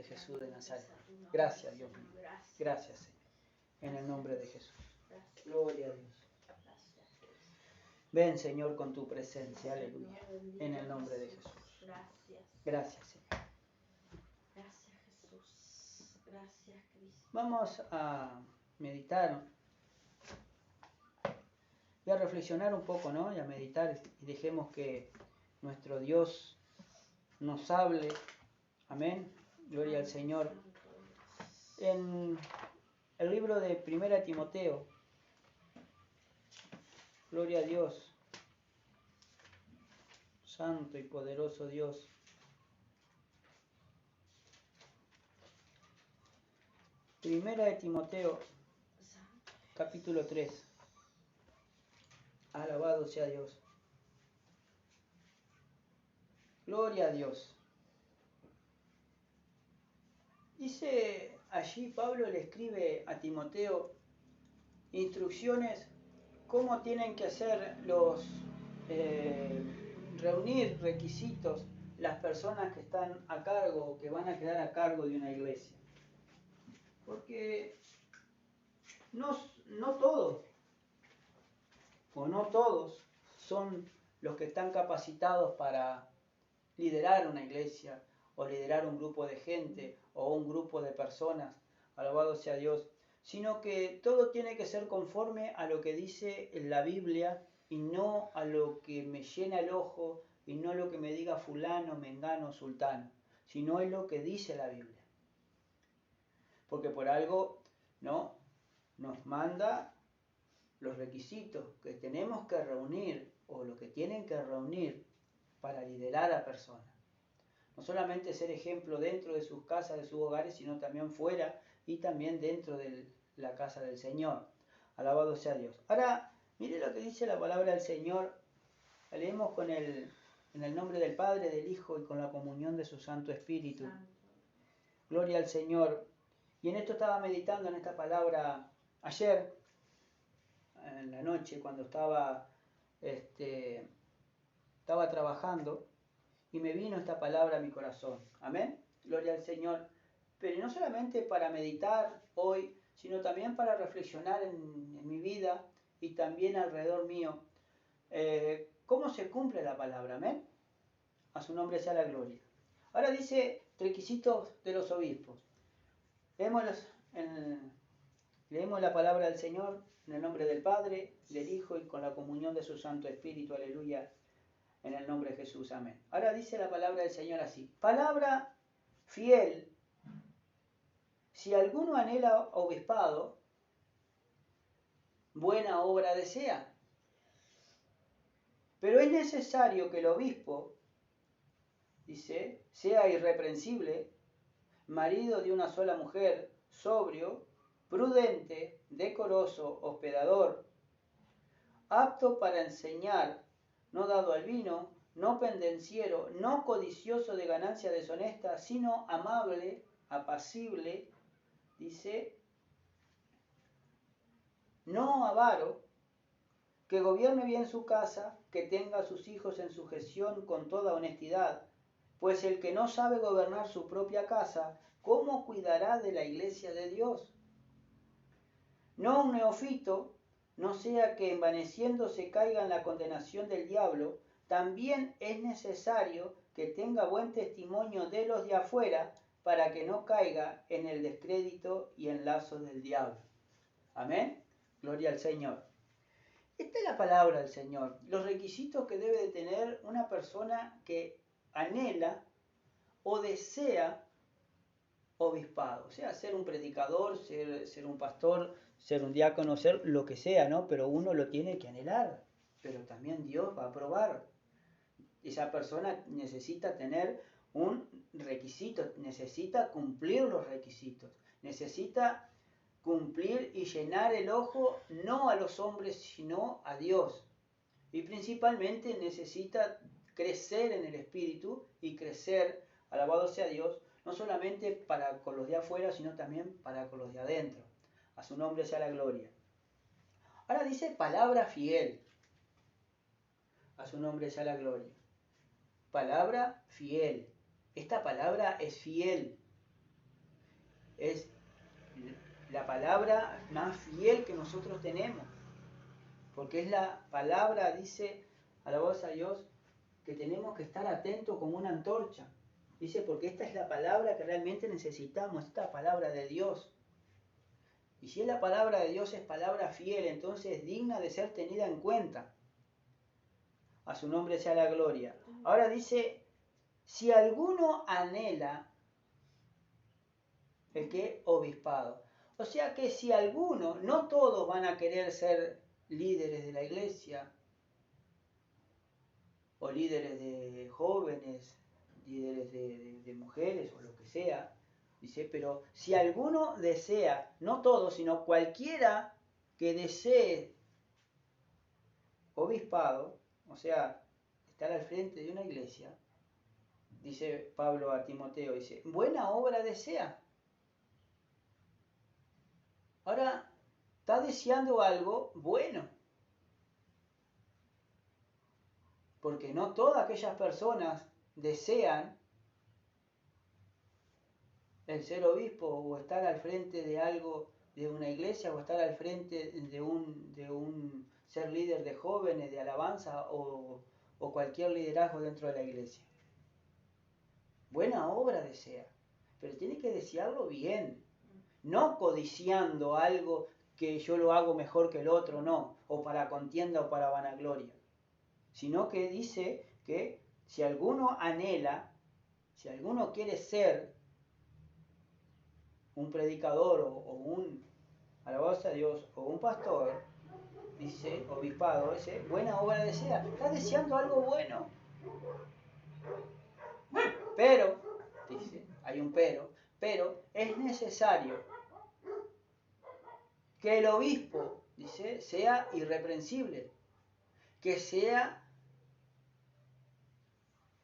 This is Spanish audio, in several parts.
de Jesús de Nazaret. Gracias, Dios mío. Gracias, Señor. En el nombre de Jesús. Gloria a Dios. Ven, Señor, con tu presencia. Aleluya. En el nombre de Jesús. Gracias, Señor. Gracias, Jesús. Gracias, Cristo. Vamos a meditar y a reflexionar un poco, ¿no? Y a meditar y dejemos que nuestro Dios nos hable. Amén. Gloria al Señor. En el libro de 1 Timoteo, gloria a Dios, santo y poderoso Dios. Primera de Timoteo, capítulo 3. Alabado sea Dios. Gloria a Dios. Dice allí, Pablo le escribe a Timoteo instrucciones cómo tienen que hacer reunir requisitos las personas que están a cargo, que van a quedar a cargo de una iglesia. Porque no todos, o no todos, son los que están capacitados para liderar una iglesia, o liderar un grupo de gente, o un grupo de personas, alabado sea Dios, sino que todo tiene que ser conforme a lo que dice la Biblia, y no a lo que me llena el ojo, y no lo que me diga fulano, mengano, sultano, sino es lo que dice la Biblia. Porque por algo, ¿no?, nos manda los requisitos que tenemos que reunir, o lo que tienen que reunir para liderar a personas. No solamente ser ejemplo dentro de sus casas, de sus hogares, sino también fuera y también dentro de la casa del Señor. Alabado sea Dios. Ahora, mire lo que dice la palabra del Señor. La leemos en el nombre del Padre, del Hijo y con la comunión de su Santo Espíritu. Gloria al Señor. Y en esto estaba meditando en esta palabra ayer, en la noche, cuando estaba trabajando, y me vino esta palabra a mi corazón. Amén. Gloria al Señor. Pero no solamente para meditar hoy, sino también para reflexionar en mi vida y también alrededor mío. ¿Cómo se cumple la palabra? Amén. A su nombre sea la gloria. Ahora dice requisitos de los obispos. Leemos la palabra del Señor en el nombre del Padre, del Hijo y con la comunión de su Santo Espíritu. Aleluya. En el nombre de Jesús, amén. Ahora dice la palabra del Señor así. Palabra fiel. Si alguno anhela obispado, buena obra desea. Pero es necesario que el obispo, dice, sea irreprensible, marido de una sola mujer, sobrio, prudente, decoroso, hospedador, apto para enseñar, no dado al vino, no pendenciero, no codicioso de ganancia deshonesta, sino amable, apacible, dice, no avaro, que gobierne bien su casa, que tenga a sus hijos en sujeción con toda honestidad, pues el que no sabe gobernar su propia casa, ¿cómo cuidará de la iglesia de Dios? No un neófito, no sea que envaneciéndose caiga en la condenación del diablo. También es necesario que tenga buen testimonio de los de afuera, para que no caiga en el descrédito y en lazos del diablo. Amén. Gloria al Señor. Esta es la palabra del Señor. Los requisitos que debe de tener una persona que anhela o desea obispado. O sea, ser un predicador, ser un pastor, ser un diácono, ser lo que sea, ¿no? Pero uno lo tiene que anhelar. Pero también Dios va a aprobar. Esa persona necesita tener un requisito, necesita cumplir los requisitos, necesita cumplir y llenar el ojo no a los hombres, sino a Dios. Y principalmente necesita crecer en el Espíritu y crecer, alabado sea Dios, no solamente para con los de afuera, sino también para con los de adentro. A su nombre sea la gloria. Ahora dice palabra fiel. A su nombre sea la gloria. Palabra fiel. Esta palabra es fiel. es la palabra más fiel que nosotros tenemos. Porque es la palabra, dice, alabados a Dios, que tenemos que estar atentos como una antorcha. Dice, porque esta es la palabra que realmente necesitamos, esta palabra de Dios. Y si es la palabra de Dios, es palabra fiel, entonces es digna de ser tenida en cuenta. A su nombre sea la gloria. Ahora dice, si alguno anhela, ¿el qué? Obispado. O sea que si alguno, no todos van a querer ser líderes de la iglesia, o líderes de jóvenes, líderes de mujeres o lo que sea. Dice, pero si alguno desea, no todos, sino cualquiera que desee obispado, o sea, estar al frente de una iglesia, dice Pablo a Timoteo, dice, buena obra desea. Ahora, está deseando algo bueno. Porque no todas aquellas personas desean el ser obispo o estar al frente de algo, de una iglesia, o estar al frente de un ser líder de jóvenes, de alabanza o cualquier liderazgo dentro de la iglesia. Buena obra desea, pero tiene que desearlo bien, no codiciando algo que yo lo hago mejor que el otro, no, o para contienda o para vanagloria, sino que dice que si alguno anhela, si alguno quiere ser un predicador o un, alabanza a Dios, o un pastor, dice, obispado, ese, buena obra desea, está deseando algo bueno. Pero, dice, hay un pero es necesario que el obispo, dice, sea irreprensible, que sea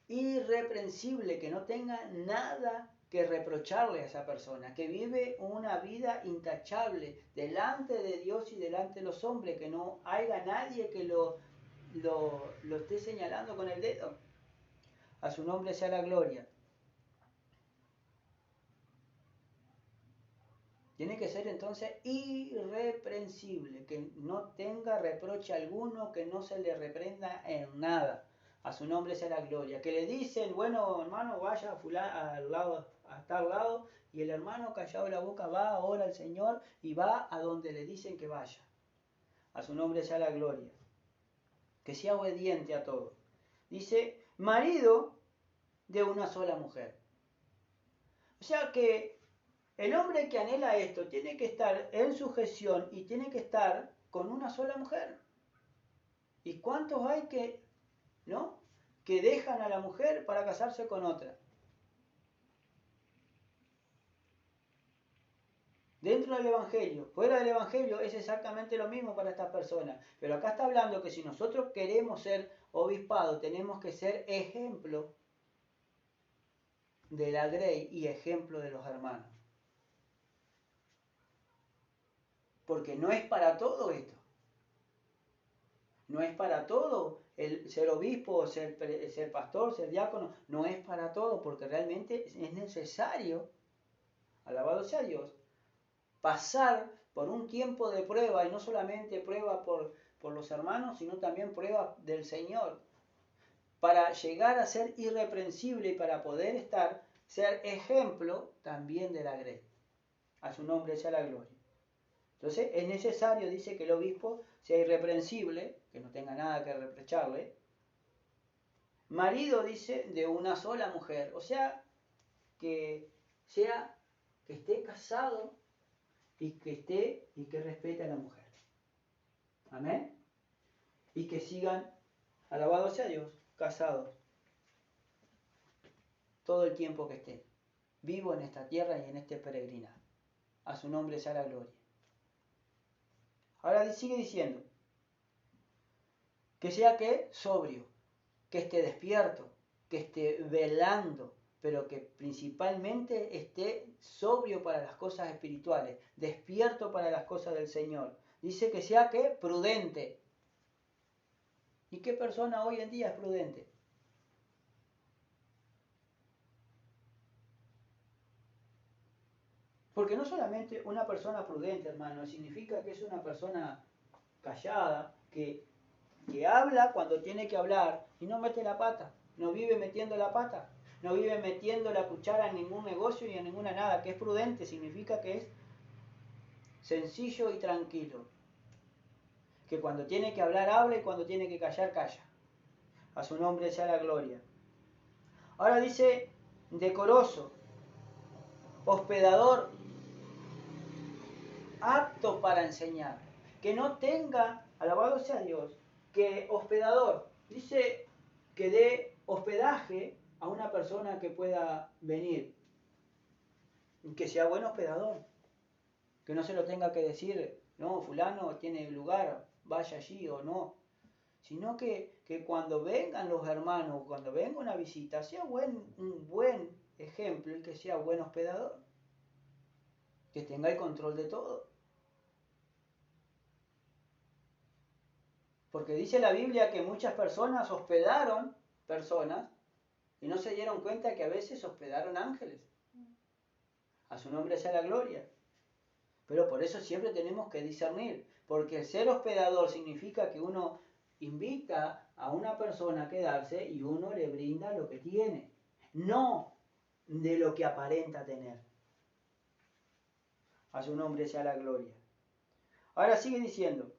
irreprensible, que no tenga nada que reprocharle a esa persona, que vive una vida intachable delante de Dios y delante de los hombres, que no haya nadie que lo esté señalando con el dedo. A su nombre sea la gloria. Tiene que ser entonces irreprensible, que no tenga reproche alguno, que no se le reprenda en nada. A su nombre sea la gloria. Que le dicen, bueno, hermano, vaya al lado, a tal lado, y el hermano callado la boca va ahora al Señor y va a donde le dicen que vaya. A su nombre sea la gloria. Que sea obediente a todo. Dice, marido de una sola mujer. O sea que el hombre que anhela esto tiene que estar en sujeción y tiene que estar con una sola mujer. ¿Y cuántos hay que, no? Que dejan a la mujer para casarse con otra? Dentro del Evangelio, fuera del Evangelio es exactamente lo mismo para estas personas. Pero acá está hablando que si nosotros queremos ser obispados, tenemos que ser ejemplo de la grey y ejemplo de los hermanos. Porque no es para todo esto. No es para todo el ser obispo, ser pastor, ser diácono. No es para todo, porque realmente es necesario, alabado sea Dios, pasar por un tiempo de prueba, y no solamente prueba por los hermanos, sino también prueba del Señor, para llegar a ser irreprensible y para poder ser ejemplo también de la grey. A su nombre sea la gloria. Entonces es necesario, dice, que el obispo sea irreprensible, que no tenga nada que reprocharle. Marido, dice, de una sola mujer. O sea, que esté casado y que respete a la mujer. Amén. Y que sigan, alabado sea Dios, casados. Todo el tiempo que estén. Vivo en esta tierra y en este peregrinar. A su nombre sea la gloria. Ahora sigue diciendo, que sea que sobrio, que esté despierto, que esté velando, pero que principalmente esté sobrio para las cosas espirituales, despierto para las cosas del Señor. Dice que sea que prudente. ¿Y qué persona hoy en día es prudente? Porque no solamente una persona prudente, hermano, significa que es una persona callada, que habla cuando tiene que hablar y no mete la pata, no vive metiendo la pata, no vive metiendo la cuchara en ningún negocio ni en ninguna nada. Que es prudente significa que es sencillo y tranquilo, que cuando tiene que hablar habla y cuando tiene que callar calla. A su nombre sea la gloria. Ahora dice decoroso, hospedador, apto para enseñar, que no tenga, alabado sea Dios, que hospedador, dice que dé hospedaje a una persona que pueda venir, que sea buen hospedador, que no se lo tenga que decir, no, fulano tiene lugar, vaya allí o no, sino que cuando vengan los hermanos, cuando venga una visita, sea un buen ejemplo y que sea buen hospedador, que tenga el control de todo. Porque dice la Biblia que muchas personas hospedaron personas y no se dieron cuenta que a veces hospedaron ángeles. A su nombre sea la gloria. Pero por eso siempre tenemos que discernir, porque el ser hospedador significa que uno invita a una persona a quedarse y uno le brinda lo que tiene, no de lo que aparenta tener. A su nombre sea la gloria. Ahora sigue diciendo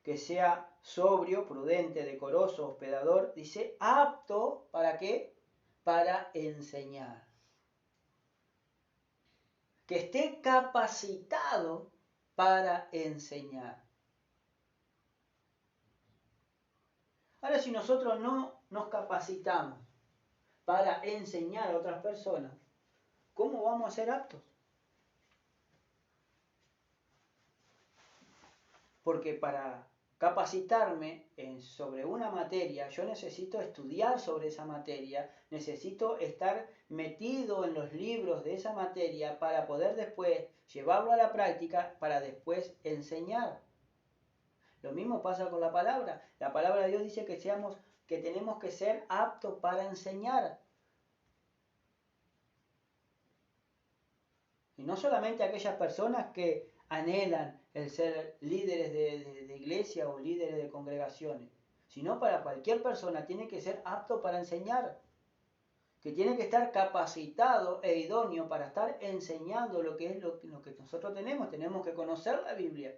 que sea sobrio, prudente, decoroso, hospedador, dice apto, ¿para qué? Para enseñar. Que esté capacitado para enseñar. Ahora, si nosotros no nos capacitamos para enseñar a otras personas, ¿cómo vamos a ser aptos? Porque para capacitarme sobre una materia, yo necesito estudiar sobre esa materia, necesito estar metido en los libros de esa materia para poder después llevarlo a la práctica, para después enseñar. Lo mismo pasa con la palabra. La palabra de Dios dice que tenemos que ser aptos para enseñar. Y no solamente aquellas personas que anhelan el ser líderes de iglesia o líderes de congregaciones, sino para cualquier persona tiene que ser apto para enseñar, que tiene que estar capacitado e idóneo para estar enseñando lo que es lo que nosotros tenemos. Tenemos que conocer la Biblia,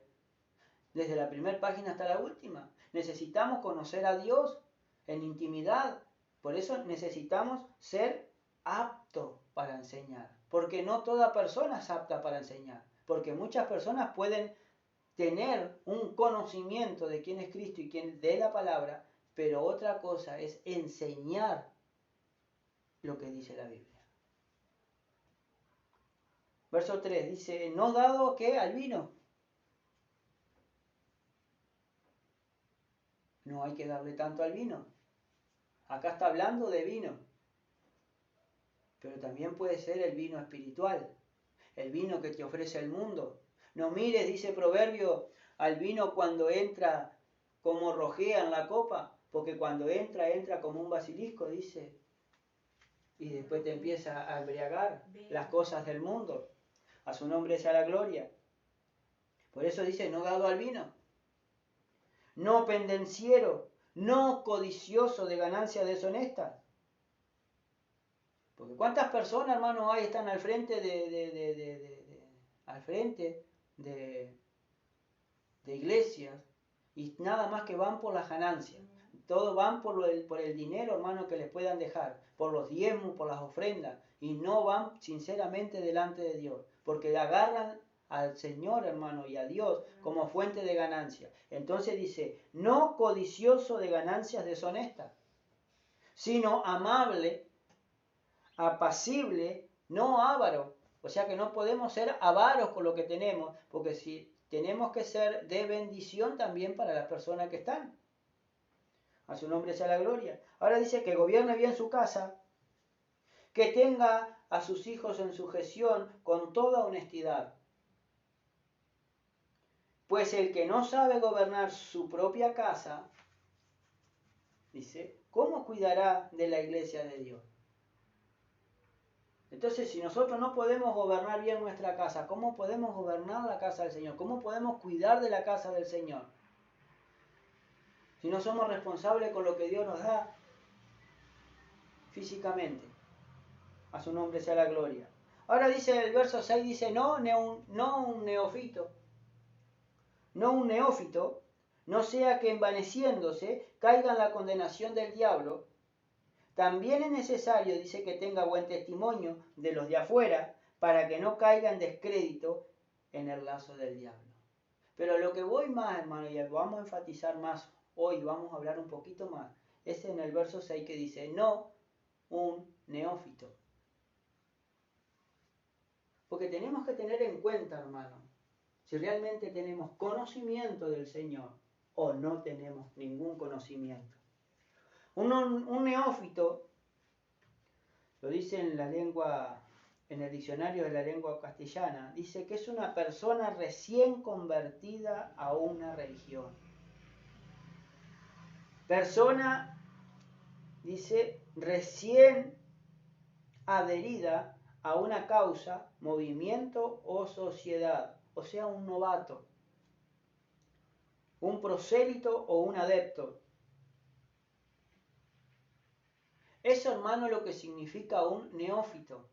desde la primera página hasta la última. Necesitamos conocer a Dios en intimidad, por eso necesitamos ser aptos para enseñar, porque no toda persona es apta para enseñar, porque muchas personas pueden tener un conocimiento de quién es Cristo y quién de la palabra, pero otra cosa es enseñar lo que dice la Biblia. Verso 3 dice, no dado ¿qué? Al vino. No hay que darle tanto al vino. Acá está hablando de vino, pero también puede ser el vino espiritual, el vino que te ofrece el mundo. No mires, dice Proverbio, al vino cuando entra como rojea en la copa, porque cuando entra como un basilisco, dice, y después te empieza a embriagar las cosas del mundo. A su nombre sea la gloria. Por eso dice, no dado al vino, no pendenciero, no codicioso de ganancias deshonestas. Porque cuántas personas, hermanos, hay están al frente de iglesias y nada más que van por las ganancias. Todos van por el dinero, hermano, que les puedan dejar, por los diezmos, por las ofrendas, y no van sinceramente delante de Dios, porque agarran al Señor, hermano, y a Dios como fuente de ganancia. Entonces dice, no codicioso de ganancias deshonestas, sino amable, apacible, no avaro. O sea que no podemos ser avaros con lo que tenemos, porque si tenemos que ser de bendición también para las personas que están. A su nombre sea la gloria. Ahora dice que gobierne bien su casa, que tenga a sus hijos en sujeción con toda honestidad. Pues el que no sabe gobernar su propia casa, dice, ¿cómo cuidará de la iglesia de Dios? Entonces, si nosotros no podemos gobernar bien nuestra casa, ¿cómo podemos gobernar la casa del Señor? ¿Cómo podemos cuidar de la casa del Señor? Si no somos responsables con lo que Dios nos da físicamente. A su nombre sea la gloria. Ahora dice el verso 6, dice, no un neófito, no sea que envaneciéndose caiga en la condenación del diablo. También es necesario, dice, que tenga buen testimonio de los de afuera, para que no caiga en descrédito en el lazo del diablo. Pero lo que voy más, hermano, y vamos a enfatizar más hoy, vamos a hablar un poquito más, es en el verso 6 que dice, no un neófito. Porque tenemos que tener en cuenta, hermano, si realmente tenemos conocimiento del Señor o no tenemos ningún conocimiento. Un neófito, lo dice en la lengua, en el diccionario de la lengua castellana, dice que es una persona recién convertida a una religión. Persona, dice, recién adherida a una causa, movimiento o sociedad, o sea, un novato, un prosélito o un adepto. Eso, hermano, es lo que significa un neófito.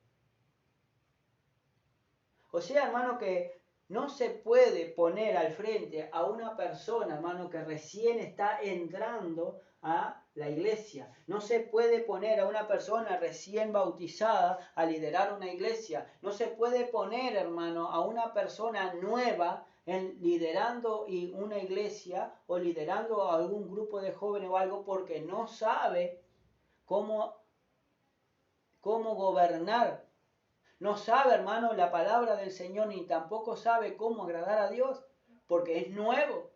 O sea, hermano, que no se puede poner al frente a una persona, hermano, que recién está entrando a la iglesia. No se puede poner a una persona recién bautizada a liderar una iglesia. No se puede poner, hermano, a una persona nueva liderando una iglesia o liderando a algún grupo de jóvenes o algo porque no sabe cómo gobernar. No sabe, hermano, la palabra del Señor, ni tampoco sabe cómo agradar a Dios, porque es nuevo.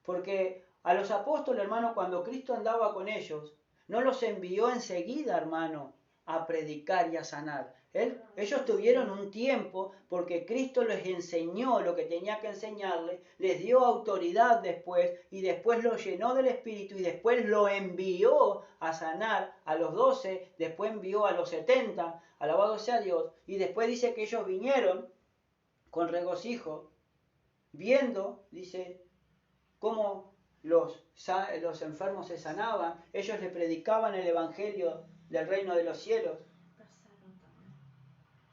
Porque a los apóstoles, hermano, cuando Cristo andaba con ellos, no los envió enseguida, hermano, a predicar y a sanar. Ellos tuvieron un tiempo porque Cristo les enseñó lo que tenía que enseñarles, les dio autoridad después y después lo llenó del Espíritu y después lo envió a sanar a los 12, después envió a los 70, alabado sea Dios, y después dice que ellos vinieron con regocijo, viendo, dice, cómo los enfermos se sanaban, ellos le predicaban el Evangelio del reino de los cielos.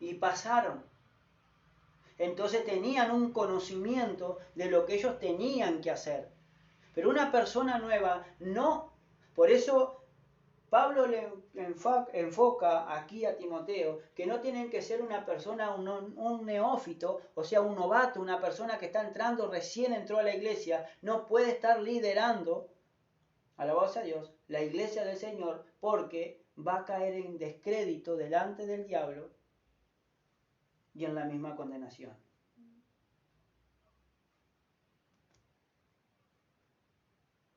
Y pasaron. Entonces tenían un conocimiento de lo que ellos tenían que hacer. Pero una persona nueva no. Por eso Pablo le enfoca aquí a Timoteo que no tienen que ser una persona, un neófito, o sea, un novato, una persona que está entrando, recién entró a la iglesia, no puede estar liderando, alabado a Dios, la iglesia del Señor, porque va a caer en descrédito delante del diablo y en la misma condenación.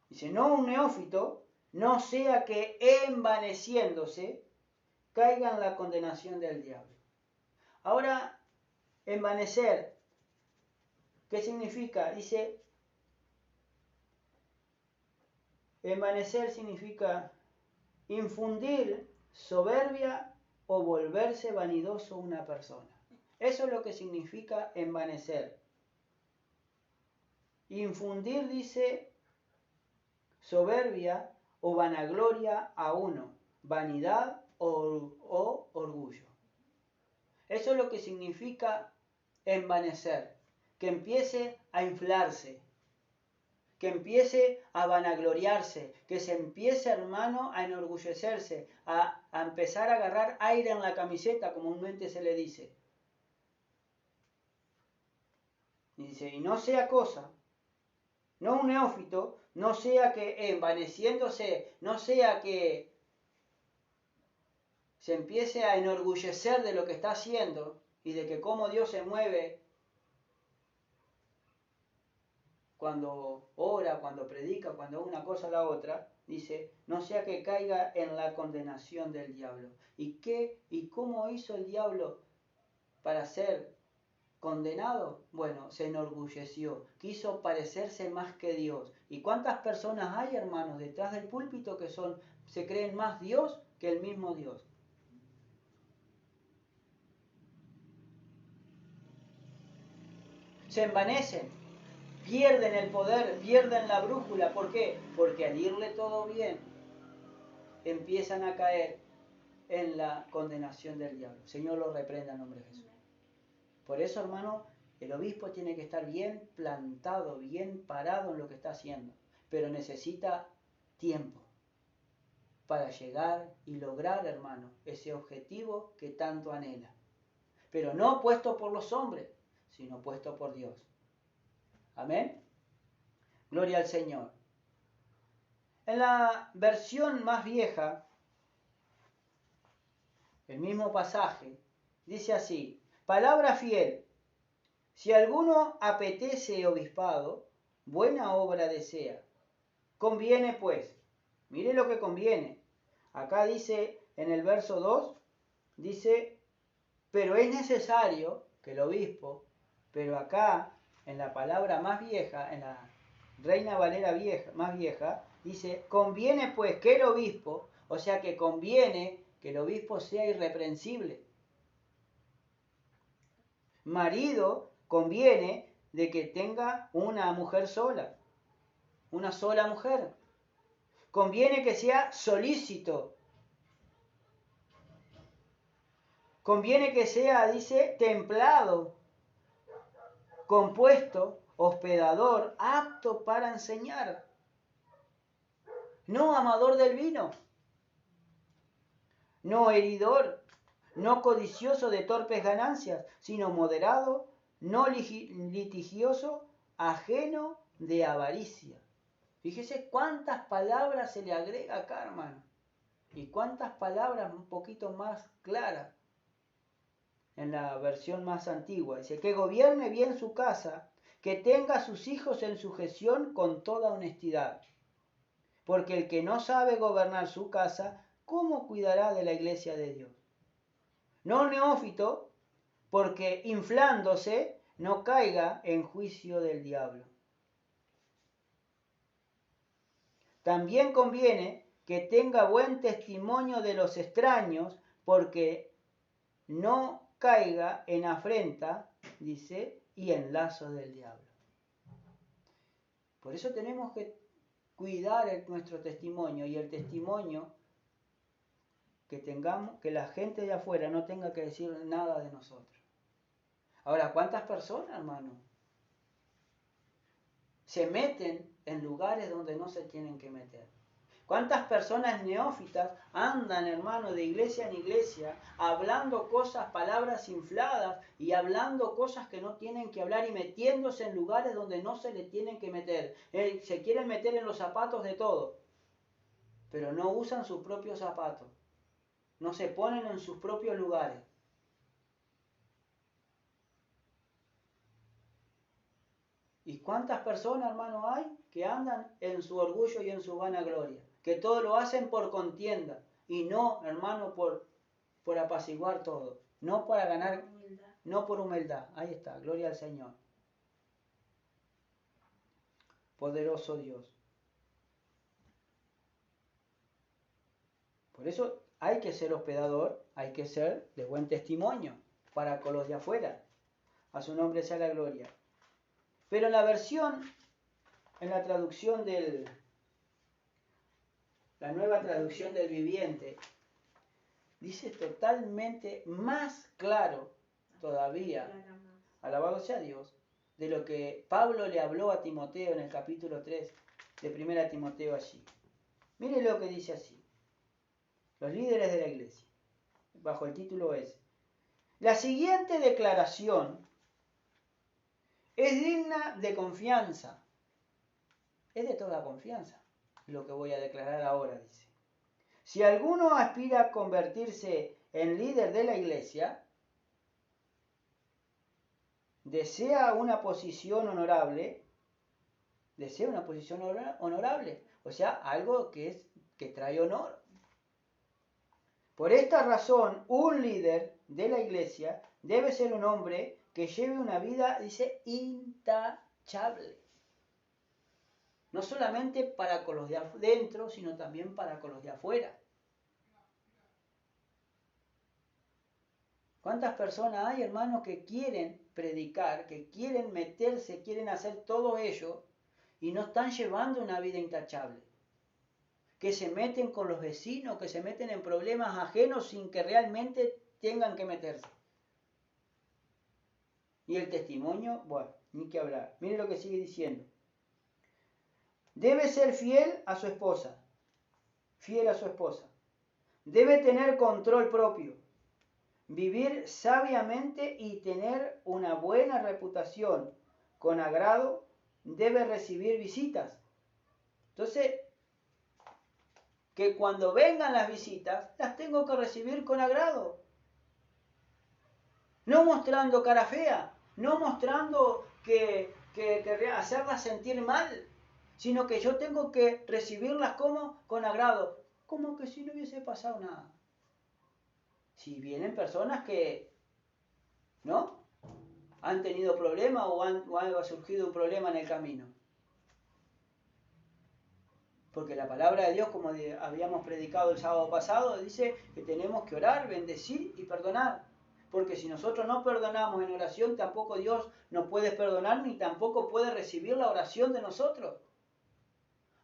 Dice, no un neófito, no sea que envaneciéndose caiga en la condenación del diablo. Ahora, envanecer, ¿qué significa? Dice, envanecer significa infundir soberbia o volverse vanidoso una persona. Eso es lo que significa envanecer. Infundir, dice, soberbia o vanagloria a uno, vanidad o orgullo. Eso es lo que significa envanecer, que empiece a inflarse, que empiece a vanagloriarse, que se empiece, hermano, a enorgullecerse, a empezar a agarrar aire en la camiseta, comúnmente se le dice. Y dice, y no sea cosa, no un neófito, no sea que envaneciéndose, no sea que se empiece a enorgullecer de lo que está haciendo y de que cómo Dios se mueve cuando ora, cuando predica, cuando una cosa a la otra, dice, no sea que caiga en la condenación del diablo. ¿Y cómo hizo el diablo para ser condenado? Bueno, se enorgulleció, quiso parecerse más que Dios. ¿Y cuántas personas hay, hermanos, detrás del púlpito que se creen más Dios que el mismo Dios. Se envanecen, pierden el poder, pierden la brújula. ¿Por qué? Porque al irle todo bien, empiezan a caer en la condenación del diablo. Señor lo reprenda en nombre de Jesús. Por eso, hermano, el obispo tiene que estar bien plantado, bien parado en lo que está haciendo. Pero necesita tiempo para llegar y lograr, hermano, ese objetivo que tanto anhela. Pero no puesto por los hombres, sino puesto por Dios. Amén. Gloria al Señor. En la versión más vieja, el mismo pasaje, dice así: palabra fiel. Si alguno apetece obispado, buena obra desea. Conviene pues. Mire lo que conviene. Acá dice en el verso 2, dice, pero es necesario que el obispo, pero acá en la palabra más vieja, en la Reina Valera vieja, más vieja, dice, conviene pues que el obispo, o sea que conviene que el obispo sea irreprensible. Marido, conviene de que tenga una mujer sola, una sola mujer. Conviene que sea solícito. Conviene que sea, dice, templado, compuesto, hospedador, apto para enseñar. No amador del vino, no heridor, no codicioso de torpes ganancias, sino moderado, no litigioso, ajeno de avaricia. Fíjese cuántas palabras se le agrega acá, hermano. Y cuántas palabras un poquito más claras en la versión más antigua. Dice, que gobierne bien su casa, que tenga a sus hijos en sujeción con toda honestidad. Porque el que no sabe gobernar su casa, ¿cómo cuidará de la iglesia de Dios? No neófito, porque inflándose no caiga en juicio del diablo. También conviene que tenga buen testimonio de los extraños, porque no caiga en afrenta, dice, y en lazos del diablo. Por eso tenemos que cuidar nuestro testimonio, y el testimonio que tengamos, que la gente de afuera no tenga que decir nada de nosotros. Ahora, ¿cuántas personas, hermano, se meten en lugares donde no se tienen que meter? ¿Cuántas personas neófitas andan, hermano, de iglesia en iglesia, hablando cosas, palabras infladas y hablando cosas que no tienen que hablar y metiéndose en lugares donde no se le tienen que meter? Se quieren meter en los zapatos de todo, pero no usan sus propios zapatos, no se ponen en sus propios lugares. ¿Y cuántas personas, hermano, hay que andan en su orgullo y en su vanagloria? Que todo lo hacen por contienda y no, hermano, por apaciguar todo. No para ganar, no por humildad. Ahí está, gloria al Señor. Poderoso Dios. Por eso hay que ser hospedador, hay que ser de buen testimonio para con los de afuera. A su nombre sea la gloria. Pero en la versión, en la traducción la nueva traducción del Viviente, dice totalmente más claro todavía, alabado sea Dios, de lo que Pablo le habló a Timoteo en el capítulo 3 de 1 Timoteo allí. Mire lo que dice así. Los líderes de la iglesia, bajo el título es: la siguiente declaración es digna de confianza. Es de toda confianza lo que voy a declarar ahora, dice. Si alguno aspira a convertirse en líder de la iglesia, desea una posición honorable, o sea, algo que trae honor. Por esta razón, un líder de la iglesia debe ser un hombre que lleve una vida, dice, intachable. No solamente para con los de adentro, sino también para con los de afuera. ¿Cuántas personas hay, hermanos, que quieren predicar, que quieren meterse, quieren hacer todo ello y no están llevando una vida intachable? Que se meten con los vecinos, que se meten en problemas ajenos sin que realmente tengan que meterse. Y el testimonio, bueno, ni que hablar. Mire lo que sigue diciendo. Debe ser fiel a su esposa. Fiel a su esposa. Debe tener control propio. Vivir sabiamente y tener una buena reputación. Con agrado, debe recibir visitas. Entonces, que cuando vengan las visitas, las tengo que recibir con agrado. No mostrando cara fea, no mostrando que hacerlas sentir mal, sino que yo tengo que recibirlas como con agrado, como que si no hubiese pasado nada. Si vienen personas que, ¿no?, han tenido problemas o ha surgido un problema en el camino. Porque la palabra de Dios, como habíamos predicado el sábado pasado, dice que tenemos que orar, bendecir y perdonar. Porque si nosotros no perdonamos en oración, tampoco Dios nos puede perdonar ni tampoco puede recibir la oración de nosotros.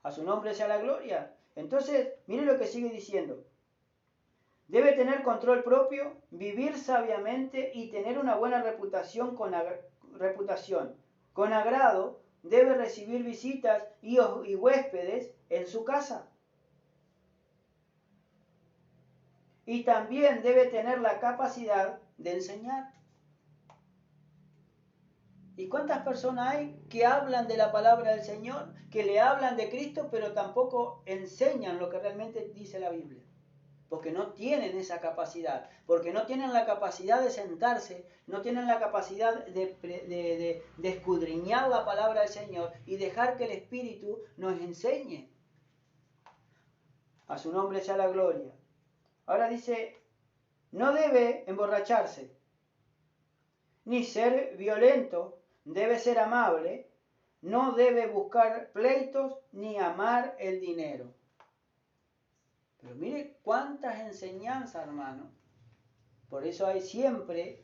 A su nombre sea la gloria. Entonces, mire lo que sigue diciendo. Debe tener control propio, vivir sabiamente y tener una buena reputación con agrado. Debe recibir visitas y huéspedes en su casa. Y también debe tener la capacidad de enseñar. ¿Y cuántas personas hay que hablan de la palabra del Señor, que le hablan de Cristo, pero tampoco enseñan lo que realmente dice la Biblia? Porque no tienen esa capacidad, porque no tienen la capacidad de sentarse, no tienen la capacidad de escudriñar la palabra del Señor y dejar que el Espíritu nos enseñe. A su nombre sea la gloria. Ahora dice, no debe emborracharse, ni ser violento, debe ser amable, no debe buscar pleitos, ni amar el dinero. Pero mire cuántas enseñanzas, hermano. Por eso siempre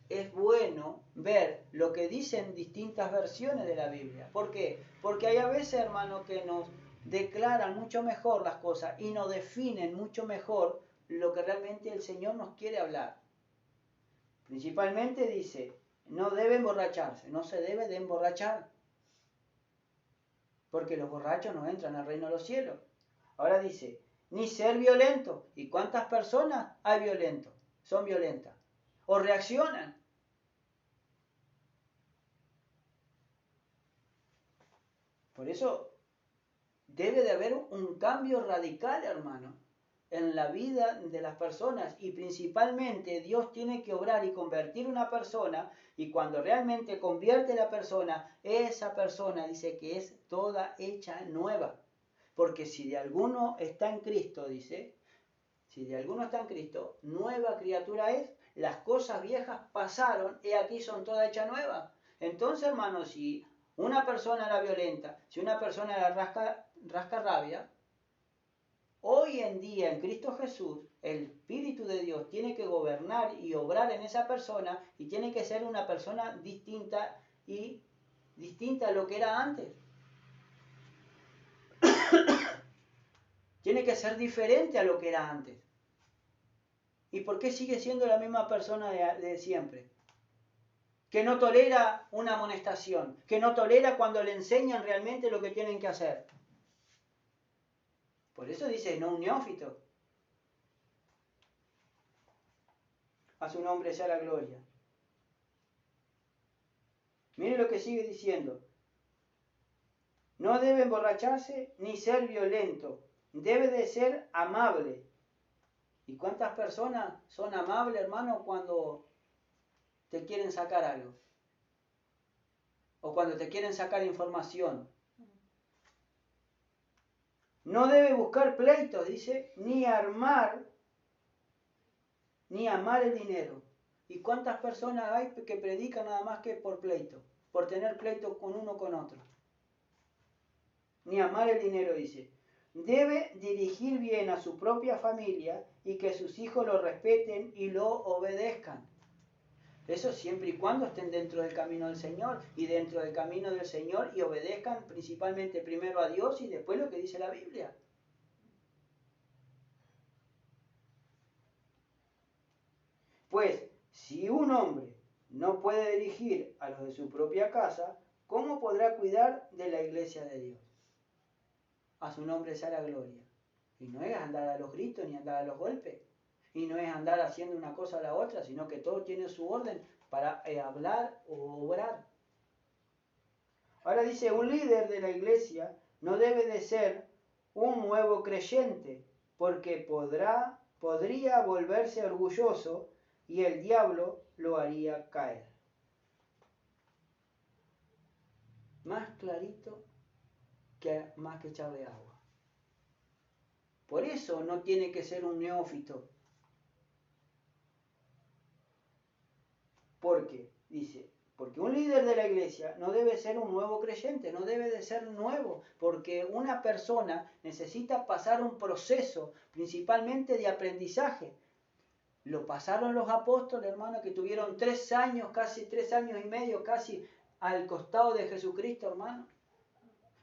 es bueno ver lo que dicen distintas versiones de la Biblia. ¿Por qué? Porque hay a veces, hermano, que nos declaran mucho mejor las cosas y nos definen mucho mejor lo que realmente el Señor nos quiere hablar. Principalmente dice, no debe emborracharse, no se debe de emborrachar. Porque los borrachos no entran al reino de los cielos. Ahora dice, ni ser violento. ¿Y cuántas personas hay violentos? Son violentas. O reaccionan. Por eso debe de haber un cambio radical, hermano, en la vida de las personas. Y principalmente Dios tiene que obrar y convertir una persona. Y cuando realmente convierte la persona, esa persona dice que es toda hecha nueva. Porque si de alguno está en Cristo, dice, si de alguno está en Cristo, nueva criatura es, las cosas viejas pasaron, y aquí son todas hechas nuevas. Entonces, hermano, si una persona era violenta, si una persona era rascarrabia, hoy en día en Cristo Jesús, el Espíritu de Dios tiene que gobernar y obrar en esa persona y tiene que ser una persona distinta a lo que era antes. Tiene que ser diferente a lo que era antes. ¿Y por qué sigue siendo la misma persona de siempre? Que no tolera una amonestación, que no tolera cuando le enseñan realmente lo que tienen que hacer. Por eso dice, no un neófito. A su nombre sea la gloria. Mire lo que sigue diciendo. No debe emborracharse ni ser violento. Debe de ser amable. ¿Y cuántas personas son amables, hermano, cuando te quieren sacar algo? O cuando te quieren sacar información. No debe buscar pleitos, dice, ni amar el dinero. ¿Y cuántas personas hay que predican nada más que por pleito? Por tener pleitos con uno con otro. Ni amar el dinero, dice. Debe dirigir bien a su propia familia y que sus hijos lo respeten y lo obedezcan. Eso siempre y cuando estén dentro del camino del Señor y dentro del camino del Señor y obedezcan principalmente primero a Dios y después lo que dice la Biblia. Pues, si un hombre no puede dirigir a los de su propia casa, ¿cómo podrá cuidar de la iglesia de Dios? A su nombre sea la gloria. Y no es andar a los gritos ni andar a los golpes. Y no es andar haciendo una cosa a la otra, sino que todo tiene su orden para hablar o obrar. Ahora dice, un líder de la iglesia no debe de ser un nuevo creyente, porque podría volverse orgulloso y el diablo lo haría caer. Más clarito más que echarle agua. Por eso no tiene que ser un neófito. Porque, dice, porque un líder de la iglesia no debe ser un nuevo creyente, no debe de ser nuevo, porque una persona necesita pasar un proceso, principalmente de aprendizaje. Lo pasaron los apóstoles, hermano, que tuvieron 3 años, casi 3 años y medio, casi al costado de Jesucristo, hermano.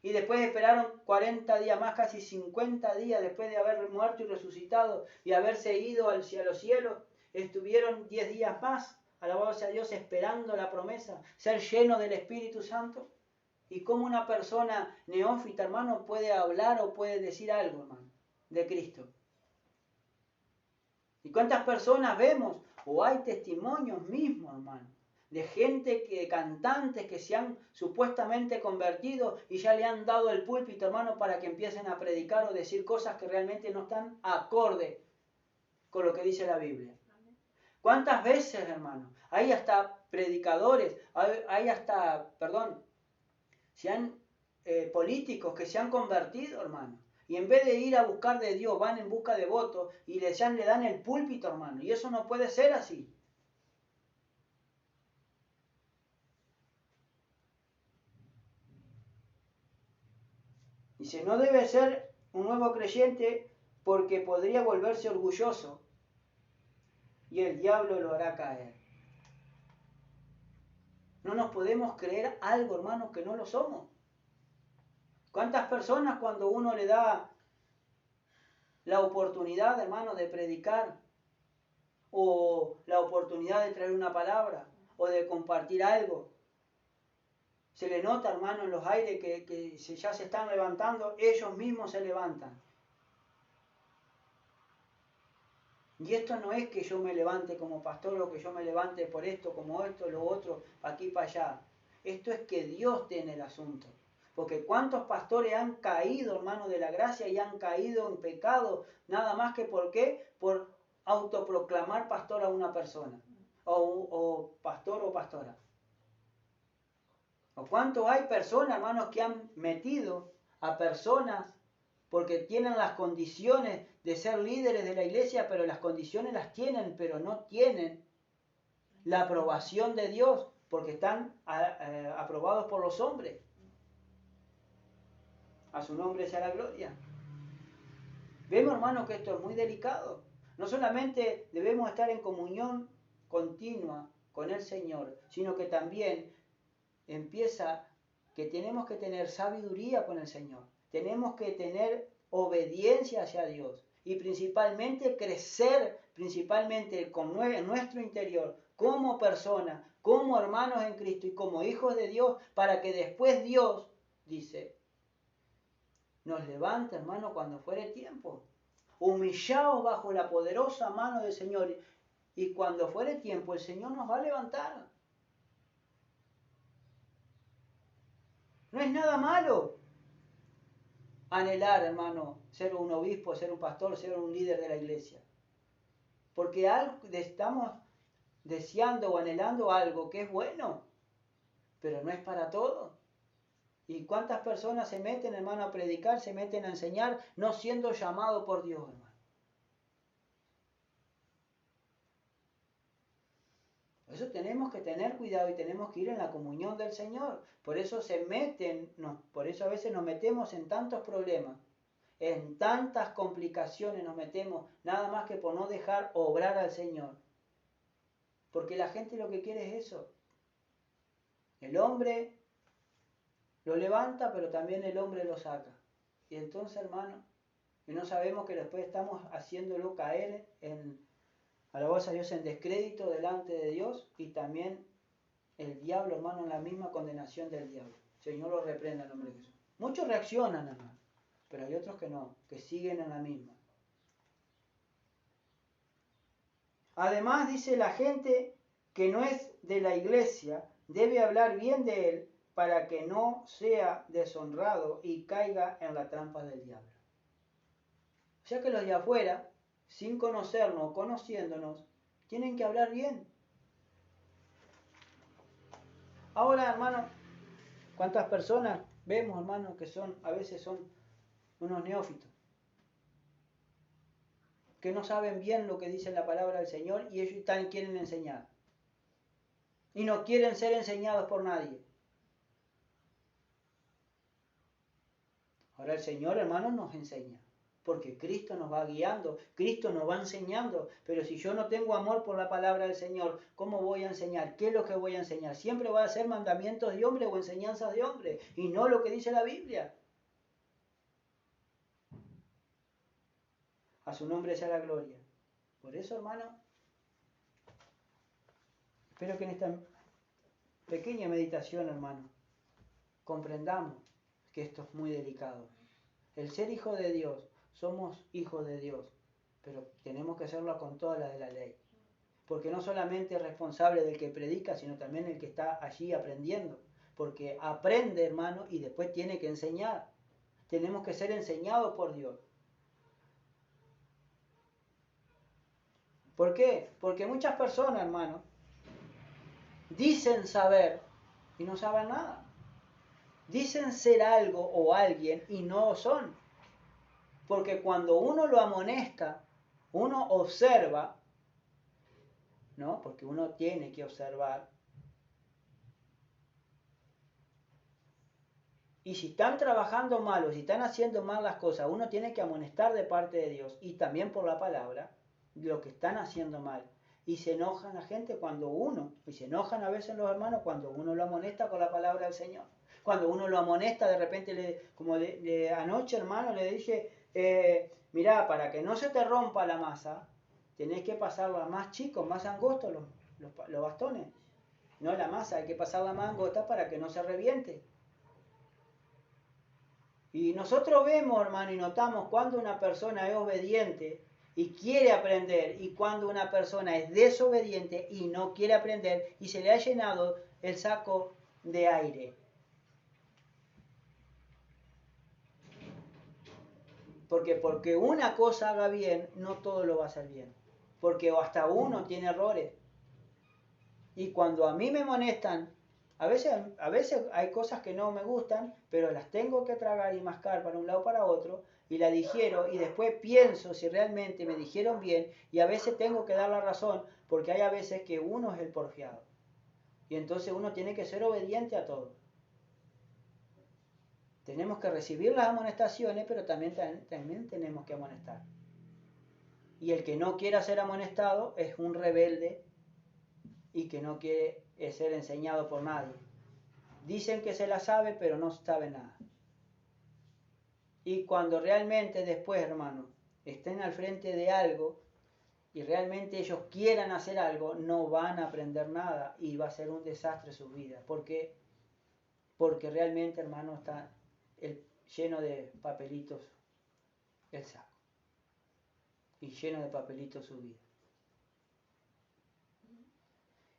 Y después esperaron 40 días más, casi 50 días después de haber muerto y resucitado y haberse ido hacia los cielos. Estuvieron 10 días más, alabado sea Dios, esperando la promesa, ser lleno del Espíritu Santo. ¿Y cómo una persona neófita, hermano, puede hablar o puede decir algo, hermano, de Cristo? ¿Y cuántas personas vemos? O hay testimonios mismos, hermano, de gente, cantantes que se han supuestamente convertido y ya le han dado el púlpito, hermano, para que empiecen a predicar o decir cosas que realmente no están acorde con lo que dice la Biblia. ¿Cuántas veces, hermano? Hay hasta predicadores, políticos que se han convertido, hermano. Y en vez de ir a buscar de Dios, van en busca de votos y le dan el púlpito, hermano. Y eso no puede ser así. Dice, no debe ser un nuevo creyente porque podría volverse orgulloso y el diablo lo hará caer. No nos podemos creer algo, hermano, que no lo somos. ¿Cuántas personas cuando uno le da la oportunidad, hermano, de predicar o la oportunidad de traer una palabra o de compartir algo, se le nota, hermano, en los aires que ya se están levantando, ellos mismos se levantan? Y esto no es que yo me levante como pastor o que yo me levante por esto, como esto, lo otro, aquí para allá. Esto es que Dios tiene el asunto. Porque cuántos pastores han caído, hermano, de la gracia y han caído en pecado, nada más que ¿por qué? Por autoproclamar pastor a una persona, o pastor o pastora. O cuántos hay personas, hermanos, que han metido a personas porque tienen las condiciones de ser líderes de la iglesia, pero las condiciones las tienen, pero no tienen la aprobación de Dios, porque están aprobados por los hombres. A su nombre sea la gloria. Vemos, hermanos, que esto es muy delicado. No solamente debemos estar en comunión continua con el Señor, sino que también empieza que tenemos que tener sabiduría con el Señor. Tenemos que tener obediencia hacia Dios y principalmente crecer principalmente en nuestro interior como personas, como hermanos en Cristo y como hijos de Dios, para que después Dios, dice, nos levante, hermano, cuando fuere tiempo. Humillaos bajo la poderosa mano del Señor y cuando fuere tiempo el Señor nos va a levantar. No es nada malo anhelar, hermano, ser un obispo, ser un pastor, ser un líder de la iglesia. Porque estamos deseando o anhelando algo que es bueno, pero no es para todos. ¿Y cuántas personas se meten, hermano, a predicar, se meten a enseñar, no siendo llamados por Dios, hermano? Por eso tenemos que tener cuidado y tenemos que ir en la comunión del Señor. Por eso por eso a veces nos metemos en tantos problemas, en tantas complicaciones nos metemos, nada más que por no dejar obrar al Señor. Porque la gente lo que quiere es eso. El hombre lo levanta, pero también el hombre lo saca. Y entonces, hermano, y no sabemos que después estamos haciéndolo caer alabanza a Dios, en descrédito delante de Dios, y también el diablo, hermano, en la misma condenación del diablo. Señor lo reprenda en nombre de Jesús. Muchos reaccionan, hermano, pero hay otros que no, que siguen en la misma. Además, dice, la gente que no es de la iglesia debe hablar bien de él para que no sea deshonrado y caiga en la trampa del diablo. O sea que los de afuera, sin conocernos o conociéndonos, tienen que hablar bien. Ahora, hermano, ¿cuántas personas vemos, hermano, que a veces son unos neófitos? Que no saben bien lo que dice la palabra del Señor y ellos quieren enseñar. Y no quieren ser enseñados por nadie. Ahora el Señor, hermano, nos enseña. Porque Cristo nos va guiando, Cristo nos va enseñando. Pero si yo no tengo amor por la palabra del Señor, ¿cómo voy a enseñar? ¿Qué es lo que voy a enseñar? Siempre va a ser mandamientos de hombre o enseñanzas de hombre. Y no lo que dice la Biblia. A su nombre sea la gloria. Por eso, hermano, espero que en esta pequeña meditación, hermano, comprendamos que esto es muy delicado. El ser hijo de Dios, somos hijos de Dios, pero tenemos que hacerlo con toda la de la ley. Porque no solamente es responsable del que predica, sino también el que está allí aprendiendo. Porque aprende, hermano, y después tiene que enseñar. Tenemos que ser enseñados por Dios. ¿Por qué? Porque muchas personas, hermano, dicen saber y no saben nada. Dicen ser algo o alguien y no son. Porque cuando uno lo amonesta, uno observa, ¿no? Porque uno tiene que observar. Y si están trabajando mal o si están haciendo mal las cosas, uno tiene que amonestar de parte de Dios y también por la palabra lo que están haciendo mal. Y se enojan la gente cuando uno, y se enojan a veces los hermanos cuando uno lo amonesta con la palabra del Señor. Cuando uno lo amonesta, de repente, como anoche, hermano, le dije, mirá, para que no se te rompa la masa, tenés que pasarla más chicos, más angostos los bastones. No la masa, hay que pasarla más angosta para que no se reviente. Y nosotros vemos, hermano, y notamos cuando una persona es obediente y quiere aprender, y cuando una persona es desobediente y no quiere aprender, y se le ha llenado el saco de aire. Porque una cosa haga bien, no todo lo va a hacer bien. Porque hasta uno tiene errores. Y cuando a mí me molestan, a veces hay cosas que no me gustan, pero las tengo que tragar y mascar para un lado para otro, y la digiero, y después pienso si realmente me dijeron bien, y a veces tengo que dar la razón, porque hay a veces que uno es el porfiado. Y entonces uno tiene que ser obediente a todo. Tenemos que recibir las amonestaciones, pero también tenemos que amonestar. Y el que no quiera ser amonestado es un rebelde y que no quiere ser enseñado por nadie. Dicen que se la sabe, pero no sabe nada. Y cuando realmente después, hermano, estén al frente de algo y realmente ellos quieran hacer algo, no van a aprender nada y va a ser un desastre su vida. ¿Por qué? Porque realmente, hermano, está lleno de papelitos el saco. Y lleno de papelitos su vida.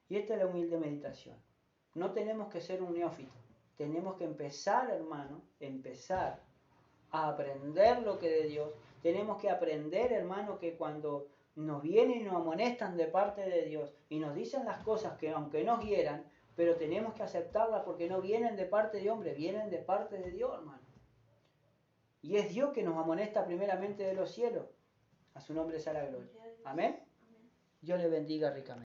Y esta es la humilde meditación. No tenemos que ser un neófito. Tenemos que empezar, hermano, a aprender lo que de Dios. Tenemos que aprender, hermano, que cuando nos vienen y nos amonestan de parte de Dios y nos dicen las cosas que aunque nos hieran, pero tenemos que aceptarlas porque no vienen de parte de hombre, vienen de parte de Dios, hermano. Y es Dios que nos amonesta primeramente de los cielos. A su nombre sea la gloria. Amén. Dios le bendiga ricamente.